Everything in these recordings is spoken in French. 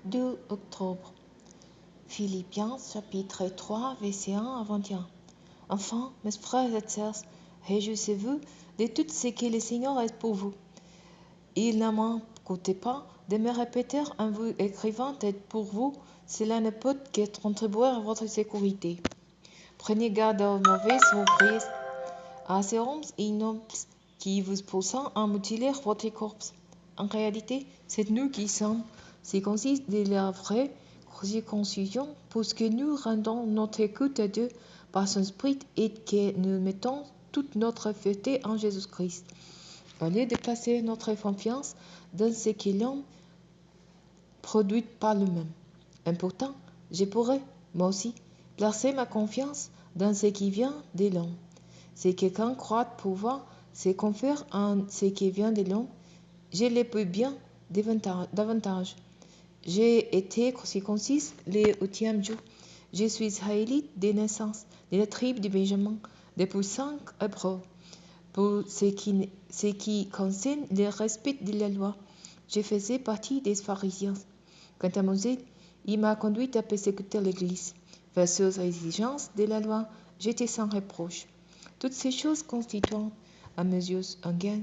2 octobre. Philippiens chapitre 3, verset 1 à 21. Enfin, mes frères et sœurs, réjouissez-vous de tout ce que le Seigneur est pour vous. Il ne m'en pas de me répéter en vous écrivant que pour vous, cela ne peut que contribuer à votre sécurité. Prenez garde aux mauvaises surprises, à ces hommes ignobles qui vous poussent à mutiler votre corps. En réalité, c'est nous qui sommes circoncis de la vraie circoncision, puisque nous rendons notre écoute à Dieu par son esprit et que nous mettons toute notre fierté en Jésus-Christ, au lieu de placer notre confiance dans ce que l'homme produit par lui-même. Et pourtant, je pourrais, moi aussi, placer ma confiance dans ce qui vient de l'homme. Si quelqu'un croit pouvoir se confier en ce qui vient de l'homme, je le peux bien davantage. J'ai été circoncis le 8e jour. Je suis israélite de naissance, de la tribu de Benjamin, depuis 5 hébreux. Pour ce qui concerne le respect de la loi, je faisais partie des pharisiens. Quant à mon zèle, il m'a conduit à persécuter l'Église. Face aux exigences de la loi, j'étais sans reproche. Toutes ces choses constituant à mes yeux un gain,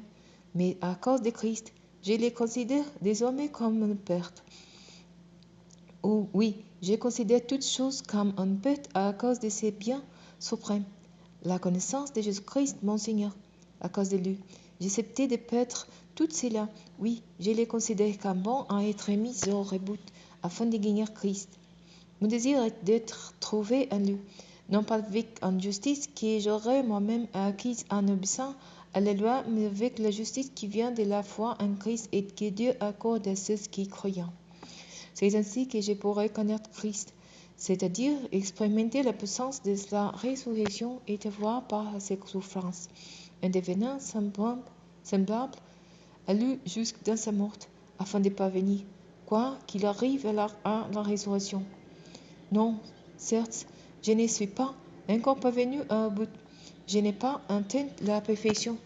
mais à cause de Christ, je les considère désormais comme une perte. Oh oui, je considère toutes choses comme une perte à cause de ses biens suprêmes. La connaissance de Jésus-Christ, mon Seigneur, à cause de lui. J'acceptais de perdre tout cela. Oui, je les considère comme bon à être mis au reboot afin de gagner Christ. Mon désir est d'être trouvé en lui, non pas avec une justice que j'aurais moi-même acquise en obéissant à la loi, mais avec la justice qui vient de la foi en Christ et que Dieu accorde à ceux qui croient. C'est ainsi que je pourrai connaître Christ, c'est-à-dire expérimenter la puissance de la résurrection et de voir par ses souffrances, en devenant semblable à lui jusque dans sa mort, afin de parvenir, quoi qu'il arrive à la résurrection. Non, certes, je ne suis pas encore parvenu à un but. Je n'ai pas atteint la perfection,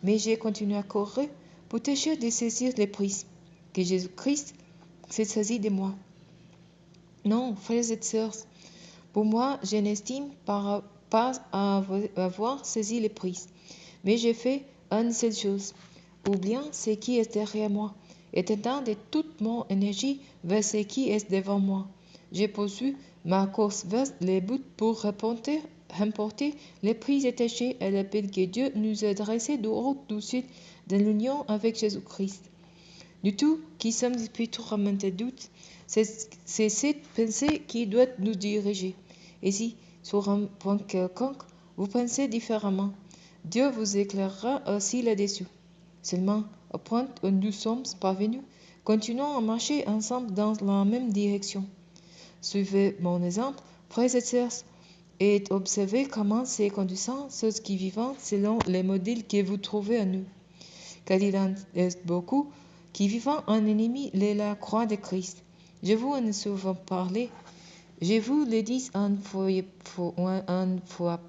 mais j'ai continué à courir pour tâcher de saisir les prises que Jésus-Christ s'est saisi de moi. Non, frères et sœurs, pour moi, je n'estime pas avoir saisi les prises, mais j'ai fait une seule chose, oubliant ce qui est derrière moi, et tendant de toute mon énergie vers ce qui est devant moi. J'ai poursuivi ma course vers le but pour remporter les prix attachés à l'appel que Dieu nous a dressé du haut du ciel dans l'union avec Jésus-Christ. Nous tous qui sommes spirituellement doutes, c'est cette pensée qui doit nous diriger. Et si, sur un point quelconque, vous pensez différemment, Dieu vous éclairera aussi là-dessus. Seulement, au point où nous sommes parvenus, continuons à marcher ensemble dans la même direction. Suivez mon exemple, frères et sœurs, et observez comment se conduisent ceux qui vivent selon les modèles que vous trouvez en nous. Car il en est beaucoup qui vivent en ennemi de la croix de Christ. Je vous en ai souvent parlé. Je vous le dis une fois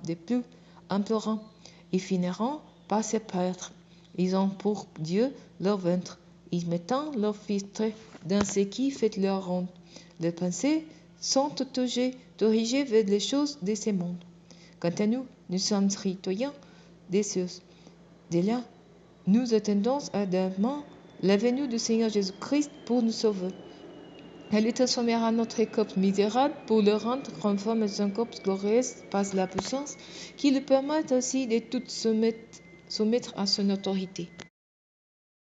de plus, en pleurant. Ils finiront par se perdre. Ils ont pour Dieu leur ventre. Ils mettent leur filtre dans ce qui fait leur honte. Leurs pensées sont dirigées vers les choses de ce monde. Quant à nous, nous sommes citoyens des cieux. De là, nous attendons ardemment la venue du Seigneur Jésus-Christ pour nous sauver. Elle transformera notre corps misérable pour le rendre conforme à son corps glorieux par la puissance qui lui permet aussi de tout soumettre à son autorité.